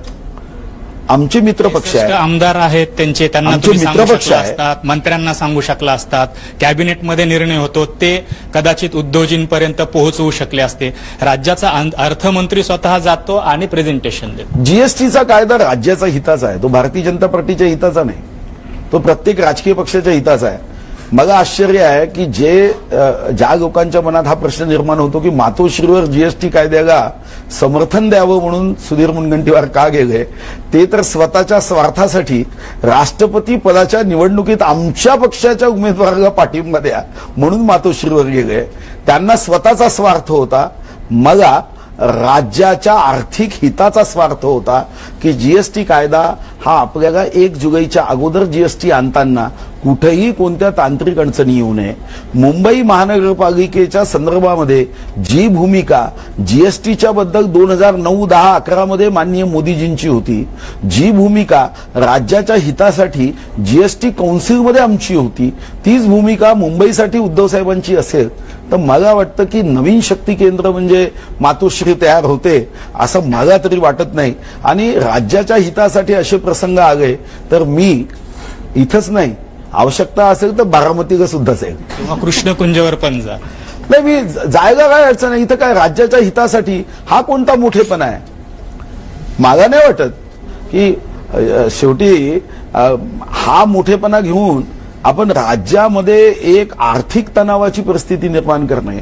आमचे मित्रपक्ष आहे, आमदार आहेत त्यांचे, त्यांना आमचे तुम्ही सांगू मित्रपक्ष शकला आहे. असतात, मंत्र्यांना सांगू शकला असतात, कॅबिनेटमध्ये निर्णय होतो ते कदाचित उद्योजींपर्यंत पोहोचवू शकले असते. राज्याचा अर्थमंत्री स्वतः जातो आणि प्रेझेंटेशन देतो. जीएसटीचा कायदा राज्याचा हिताचा आहे, तो भारतीय जनता पार्टीच्या हिताचा नाही, तो प्रत्येक राजकीय पक्षाच्या हिताचा आहे. मला आश्चर्य आहे की ज्या लोकांच्या मनात हा प्रश्न निर्माण होतो की मातोश्रीवर जीएसटी कायद्याला समर्थन द्यावं म्हणून सुधीर मुनगंटीवार का गेले, ते तर स्वतःच्या स्वार्थासाठी राष्ट्रपती पदाच्या निवडणुकीत आमच्या पक्षाच्या उमेदवाराला पाठिंबा द्या म्हणून मातोश्रीवर गेले. त्यांना स्वतःचा स्वार्थ होता, मला राज्याच्या आर्थिक हिताचा स्वार्थ होता की जीएसटी कायदा हा आपल्याला 1 जुलैच्या अगोदर जीएसटी आणताना कुठेही कोणत्या तांत्रिक अडचणी येऊ नये. मुंबई महानगरपालिकेच्या संदर्भामध्ये जी भूमिका जीएसटीच्या बद्दल 2009-10-11 मध्ये माननीय मोदीजींची होती, जी भूमिका राज्याच्या हितासाठी जीएसटी कौन्सिलमध्ये आमची होती, तीच भूमिका मुंबईसाठी उद्धव साहेबांची असेल तर मला वाटतं की नवीन शक्ती केंद्र म्हणजे मातोश्री तयार होते असं मला तरी वाटत नाही. आणि राज्याच्या हितासाठी असे प्रसंग आले तर मी इथंच नाही, आवश्यकता असेल तर बारामतीला सुद्धा जाईल किंवा कृष्णकुंजवर पण जा. नाही, मी जायला काय अडचण आहे. इथं काय राज्याच्या हितासाठी हा कोणता मोठेपणा आहे. मला नाही वाटत की शेवटी हा मोठेपणा घेऊन आपण राज्यामध्ये एक आर्थिक तणावाची परिस्थिती निर्माण करणे.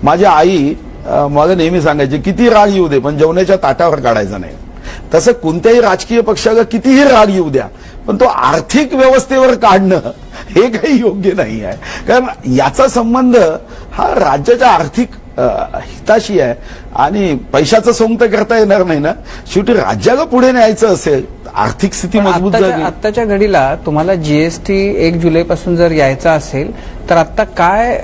माझी आई मला नेहमी सांगायची किती राग येऊ दे पण जेवणाच्या ताटावर काढायचा नाही. तसं कोणत्याही राजकीय पक्षाला कितीही राग येऊ द्या पण तो आर्थिक व्यवस्थेवर काढणं हे काही योग्य नाही आहे. कारण याचा संबंध हा राज्याच्या आर्थिक हिताशी आहे आणि पैशाचं सोंग तर करता येणार नाही ना. शेवटी राज्याला पुढे न्यायचं असेल, आर्थिक स्थिती मजबूत झाली. आत्ताच्या घडीला तुम्हाला जीएसटी 1 जुलैपासून जर यायचा असेल तर आता काय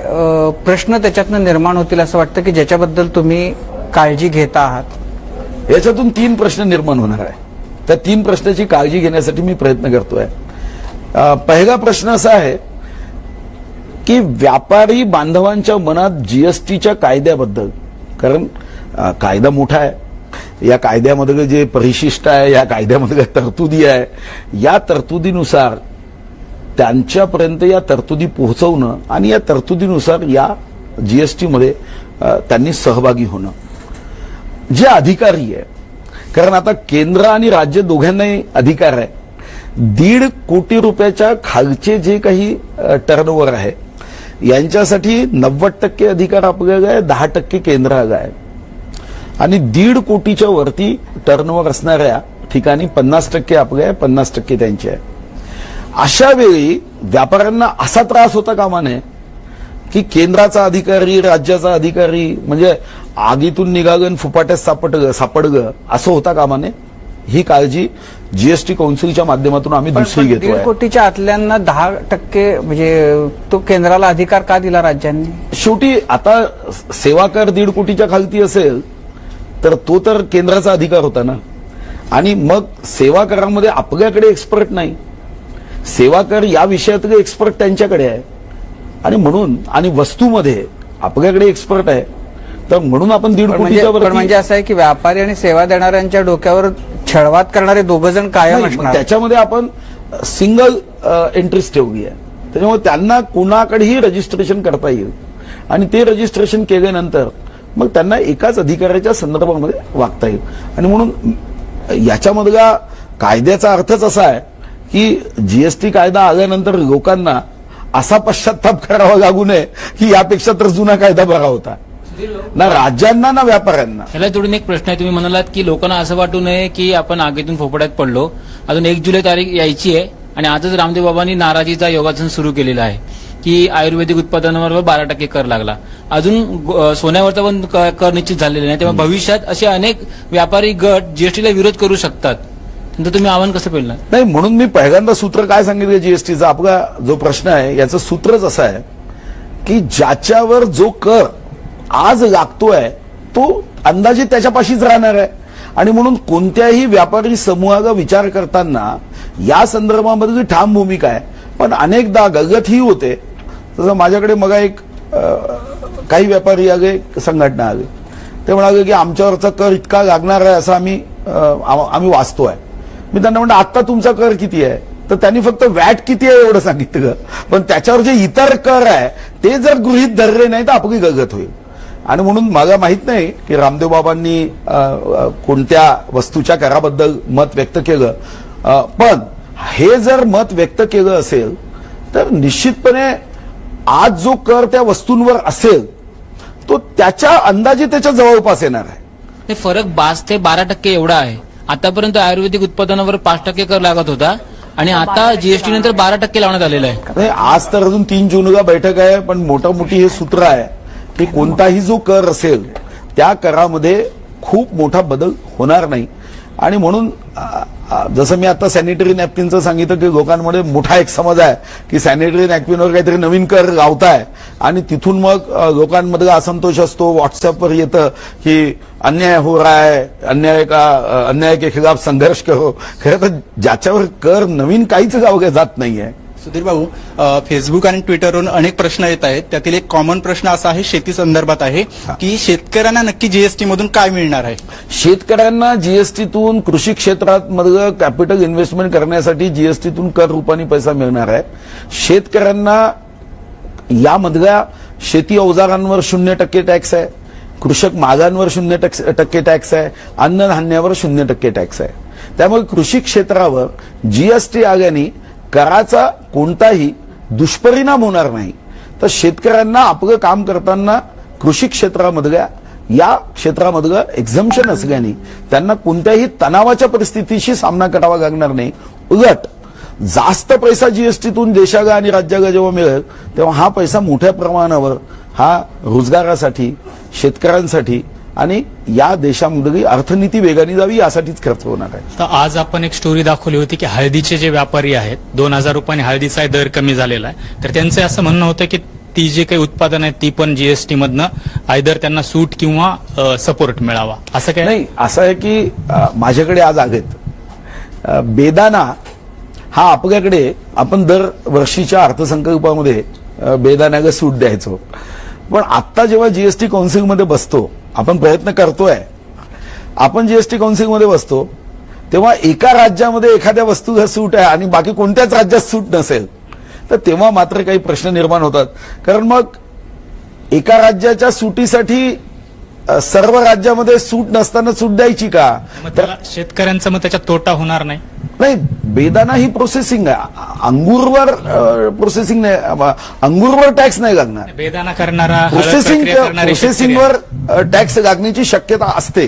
प्रश्न त्याच्यातनं निर्माण होतील असं वाटतं की ज्याच्याबद्दल तुम्ही काळजी घेता आहात? याच्यातून 3 प्रश्न निर्माण होणार आहे. त्या 3 प्रश्नाची काळजी घेण्यासाठी मी प्रयत्न करतोय. पहिला प्रश्न असा आहे की व्यापारी बांधवांच्या मनात जीएसटीच्या कायद्याबद्दल, कारण कायदा मोठा आहे, या कायद्यामध्ये जे परिशिष्ट आहे, या कायद्यामध्ये तरतुदी आहे, या तरतुदीनुसार त्यांच्यापर्यंत या तरतुदी पोहोचवणं आणि या तरतुदीनुसार या जीएसटीमध्ये त्यांनी सहभागी होणं. जे अधिकारी आहे, कारण आता केंद्र आणि राज्य दोघांनाही अधिकार आहे. 1.5 कोटी रुपयाच्या खालचे जे काही टर्नओव्हर आहे यांच्यासाठी 90% अधिकार आपल्याला आहे, 10% केंद्राला आहे. आणि 1.5 कोटीच्या वरती टर्नओव्हर असणाऱ्या ठिकाणी 50% आपले आहे, 50% त्यांचे आहे. अशा वेळी व्यापाऱ्यांना असा त्रास होता कामा नये की केंद्राचा अधिकारी राज्याचा अधिकारी म्हणजे आगीतून निघागन फुपाट्यात सापडग असं होता कामा नये. ही काळजी जीएसटी कौन्सिलच्या माध्यमातून आम्ही दुसरी पण 1.5 घेतोय. कोटीच्या आतल्यांना 10% म्हणजे तो केंद्राला अधिकार का दिला राज्यांनी? शेवटी आता सेवा कर 1.5 कोटीच्या खालती असेल तर तो तर केंद्राचा अधिकार होता ना. आणि मग सेवा करामध्ये आपल्याकडे एक्सपर्ट नाही, सेवा कर या विषयातले एक्सपर्ट त्यांच्याकडे आहे. आणि म्हणून आणि वस्तूमध्ये आपल्याकडे एक्सपर्ट आहे, तर म्हणून आपण 1.5 कोटीच्या पण म्हणजे असं आहे की व्यापारी आणि सेवा देणाऱ्यांच्या डोक्यावर छळवाद करणारे दोघं जण कायम नाही, मग असणार. त्याच्यामध्ये आपण सिंगल एंट्रीज ठेवली आहे. त्याच्यामुळे त्यांना कुणाकडेही रजिस्ट्रेशन करता येईल आणि ते रजिस्ट्रेशन केल्यानंतर मग त्यांना एकाच अधिकाऱ्याच्या संदर्भामध्ये वागता येईल. आणि म्हणून याच्यामधला कायद्याचा अर्थच असा आहे की जीएसटी कायदा आल्यानंतर लोकांना असा पश्चाताप करावा लागू नये की यापेक्षा तर जुना कायदा बरा होता, ना राज्यांना ना व्यापाऱ्यांना. याला जोडून एक प्रश्न आहे. तुम्ही म्हणालात की लोकांना असं वाटू नये की आपण आगीतून फोपड्यात पडलो. अजून 1 जुलै तारीख यायची आहे आणि आजच रामदेव बाबांनी नाराजीचा योगासन सुरू केलेला आहे की आयुर्वेदिक उत्पादनावर 12% कर लागला. अजून सोन्यावरचा पण कर निश्चित झालेला नाही. तेव्हा भविष्यात असे अनेक व्यापारी गट जीएसटीला विरोध करू शकतात. तर तुम्ही आव्हान कसं पेलणार? नाही, म्हणून मी पहिल्यांदा सूत्र काय सांगितलं जीएसटीचा, आपला जो प्रश्न आहे याचं सूत्रच असं आहे की ज्याच्यावर जो कर आज लागतोय तो अंदाजे त्याच्यापाशीच राहणार आहे. आणि म्हणून कोणत्याही व्यापारी समूहाचा विचार करताना या संदर्भामध्ये ठाम भूमिका आहे. पण अनेकदा गलत ही होते. तसं माझ्याकडे मग एक काही व्यापारी आले, संघटना आले, ते म्हणाले की आमच्यावरचा कर इतका लागणार आहे असं आम्ही वाचतोय. मी त्यांना म्हणलं आता तुमचा कर किती आहे, तर त्यांनी फक्त वॅट किती आहे एवढं सांगितलं. पण त्याच्यावर जे इतर कर आहे ते जर गृहीत धरले नाही तर आपली गलत होईल. आणि म्हणून मला माहित नाही की रामदेव बाबांनी कोणत्या वस्तूच्या कराबद्दल मत व्यक्त केलं, पण हे जर मत व्यक्त केलं असेल तर निश्चितपणे आज जो कर त्या वस्तूंवर असेल तो त्याच्या अंदाजे त्याच्या जवळपास येणार आहे. ते फरक 5 ते 12% एवढा आहे. आतापर्यंत आयुर्वेदिक उत्पादनावर 5% कर लागत होता आणि आता जीएसटी नंतर 12% लावण्यात आलेला आहे. नाही, आज तर अजून 3 जूनला बैठक आहे, पण मोठी हे सूत्र आहे की कोणताही जो कर असेल त्या करामध्ये खूप मोठा बदल होणार नाही. आणि म्हणून जसं मी आता सॅनिटरी नॅपकिनचं सांगितलं की लोकांमध्ये मोठा एक समज आहे की सॅनिटरी नॅपकिनवर काहीतरी नवीन कर लावताय आणि तिथून मग लोकांमध्ये असंतोष असतो. व्हॉट्सअपवर येतं की अन्याय हो रहा है, अन्याय के खिलाफ संघर्ष करो. खरं तर ज्याच्यावर कर नवीन काहीच लावलं जात नाहीये. सुधीर भाऊ, फेसबुक आणि ट्विटरवरून अनेक प्रश्न येत आहेत. त्यातील एक कॉमन प्रश्न असा आहे, शेती संदर्भात आहे की शेतकऱ्यांना नक्की जीएसटी मधून काय मिळणार आहे? शेतकऱ्यांना जीएसटीतून कृषी क्षेत्रात मधलं कॅपिटल इन्व्हेस्टमेंट करण्यासाठी जीएसटीतून कर रूपाने पैसा मिळणार आहे. शेतकऱ्यांना यामधल्या शेती अवजारांवर 0% टॅक्स आहे, कृषक मालांवर 0% टॅक्स आहे, अन्नधान्यावर 0% टॅक्स आहे. त्यामुळे कृषी क्षेत्रावर जीएसटी आल्याने कराचा कोणताही दुष्परिणाम होणार नाही. तर शेतकऱ्यांना आपलं काम करताना कृषी क्षेत्रामधल्या या क्षेत्रामधलं एक्झम्पशन असल्याने त्यांना कोणत्याही तणावाच्या परिस्थितीशी सामना करावा लागणार नाही. उलट जास्त पैसा जीएसटीतून देशाला आणि राज्याला जेव्हा मिळेल तेव्हा हा पैसा मोठ्या प्रमाणावर हा रोजगारासाठी, शेतकऱ्यांसाठी आणि या देशामधली अर्थनीती वेगाने जावी यासाठीच खर्च होणार आहे. तर आज आपण एक स्टोरी दाखवली होती की हळदीचे जे व्यापारी आहेत 2000 रुपयांनी हळदीचा दर कमी झालेला आहे. तर त्यांचं असं म्हणणं होतं की ती जे काही उत्पादन आहेत ती पण जीएसटी मधनं आयदर त्यांना सूट किंवा सपोर्ट मिळावा, असं काय नाही. असं आहे की माझ्याकडे आज आहेत बेदाना हा आपल्याकडे आपण दर वर्षीच्या अर्थसंकल्पामध्ये बेदाण्याला सूट द्यायचो. पण आता जेव्हा जीएसटी कौन्सिलमध्ये बसतो, आपण प्रयत्न करतोय, आपण जीएसटी कौन्सिलमध्ये बसतो तेव्हा एका राज्यामध्ये एखाद्या वस्तूला सूट आहे आणि बाकी कोणत्याच राज्यात सूट नसेल तर तेव्हा मात्र काही प्रश्न निर्माण होतात. कारण मग एका राज्याच्या सुटीसाठी सर्व राज्यामध्ये सूट नसताना सूट द्यायची का? मग त्याला शेतकऱ्यांचा मग त्याच्यात तोटा होणार नाही? नाही, बेदाना ही प्रोसेसिंग आहे, अंगूरवर प्रोसेसिंग नाही, अंगूरवर टॅक्स नाही लागणार. बेदाना करणारा हळद प्रक्रिया करणारे शेतकरी प्रोसेसिंगवर टॅक्स लागण्याची शक्यता असते.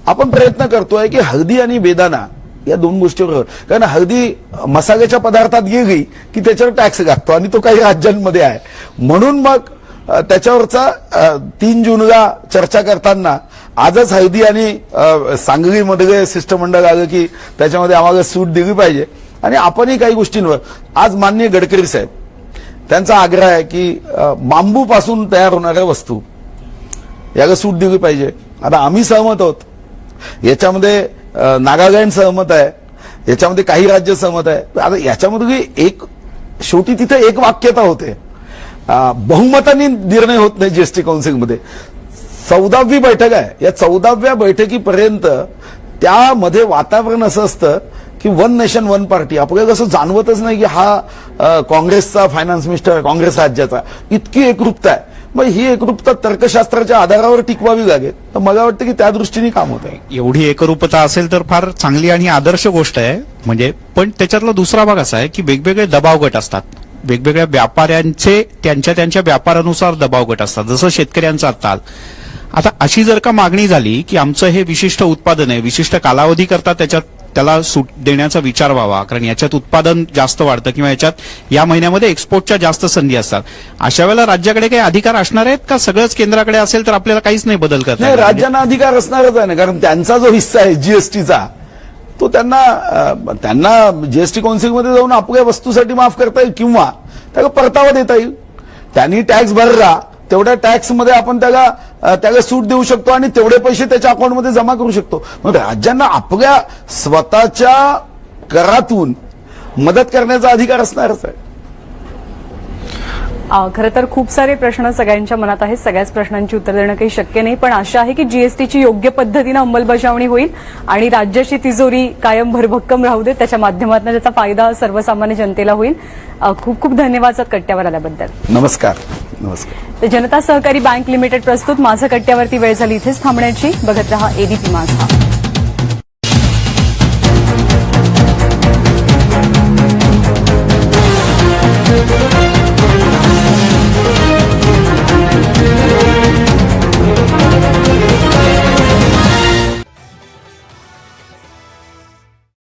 आपण प्रयत्न करतोय की हळदी आणि बेदाना या दोन गोष्टीवर, कारण हळदी मसाल्याच्या पदार्थात गेली की त्याच्यावर टॅक्स लागतो आणि तो काही राज्यांमध्ये आहे. म्हणून मग त्याच्यावरचा 3 जूनला चर्चा करताना आजच हळदी आणि सांगलीमध्ये शिष्टमंडळ आलं की त्याच्यामध्ये आम्हाला सूट दिली पाहिजे. आणि आपणही काही गोष्टींवर आज माननीय गडकरी साहेब त्यांचा आग्रह आहे की बांबूपासून तयार होणाऱ्या वस्तू याला सूट दिली पाहिजे. आता आम्ही सहमत आहोत, याच्यामध्ये नागालँड सहमत आहे, याच्यामध्ये काही राज्य सहमत आहे. आता याच्यामध्ये शेवटी तिथे एक वाक्यता होते, बहुमताने निर्णय होत नाही जीएसटी काउन्सिलमध्ये. 14वी बैठक आहे, या 14व्या बैठकीपर्यंत त्यामध्ये वातावरण असं असतं की वन नेशन वन पार्टी. आपल्याला कसं जाणवतच नाही की हा काँग्रेसचा फायनान्स मिनिस्टर, काँग्रेस राज्याचा, इतकी एकरूपता आहे. मग ही एकरूपता तर्कशास्त्राच्या आधारावर टिकवावी लागेल. तर मला वाटतं की त्या दृष्टीने काम होत आहे. एवढी एकरूपता असेल तर फार चांगली आणि आदर्श गोष्ट आहे. म्हणजे पण त्याच्यातला दुसरा भाग असा आहे की वेगवेगळे दबाव गट असतात, वेगवेगळ्या व्यापाऱ्यांचे त्यांच्या व्यापारानुसार दबाव गट असतात, जसं शेतकऱ्यांचा आता अशी जर का मागणी झाली की आमचं हे विशिष्ट उत्पादन आहे, विशिष्ट कालावधी करता त्याला सूट देण्याचा विचार व्हावा, कारण याच्यात उत्पादन जास्त वाढतं किंवा याच्यात या महिन्यामध्ये एक्सपोर्टच्या जास्त संधी असतात, अशा वेळेला राज्याकडे काही अधिकार असणार आहेत का? सगळंच केंद्राकडे असेल तर आपल्याला काहीच नाही बदल करता नाही, येणार. राज्यांना अधिकार असणारच आहे ना, कारण त्यांचा जो हिस्सा आहे जीएसटीचा तो त्यांना जीएसटी काउन्सिलमध्ये जाऊन आपल्या वस्तूसाठी माफ करता येईल किंवा त्याला परतावा देता येईल. त्यांनी टॅक्स भरला तेवढ्या टॅक्समध्ये आपण त्याला सूट देऊ शकतो आणि तेवढे पैसे त्याच्या अकाउंटमध्ये जमा करू शकतो. मग राज्यांना आपल्या स्वतःच्या करातून मदत करण्याचा अधिकार असणारच आहे. खरं तर खूप सारे प्रश्न सगळ्यांच्या मनात आहेत, सगळ्याच प्रश्नांची उत्तर देणं काही शक्य नाही, पण आशा आहे की जीएसटीची योग्य पद्धतीनं अंमलबजावणी होईल आणि राज्याची तिजोरी कायम भरभक्कम राहू दे, त्याच्या माध्यमातून त्याचा फायदा सर्वसामान्य जनतेला होईल. खूप खूप धन्यवाद कट्ट्यावर आल्याबद्दल. नमस्कार. तर जनता सहकारी बँक लिमिटेड प्रस्तुत माझं कट्ट्यावरती वेळ झाली इथेच थांबण्याची. बघत रहा एबीपी माझा.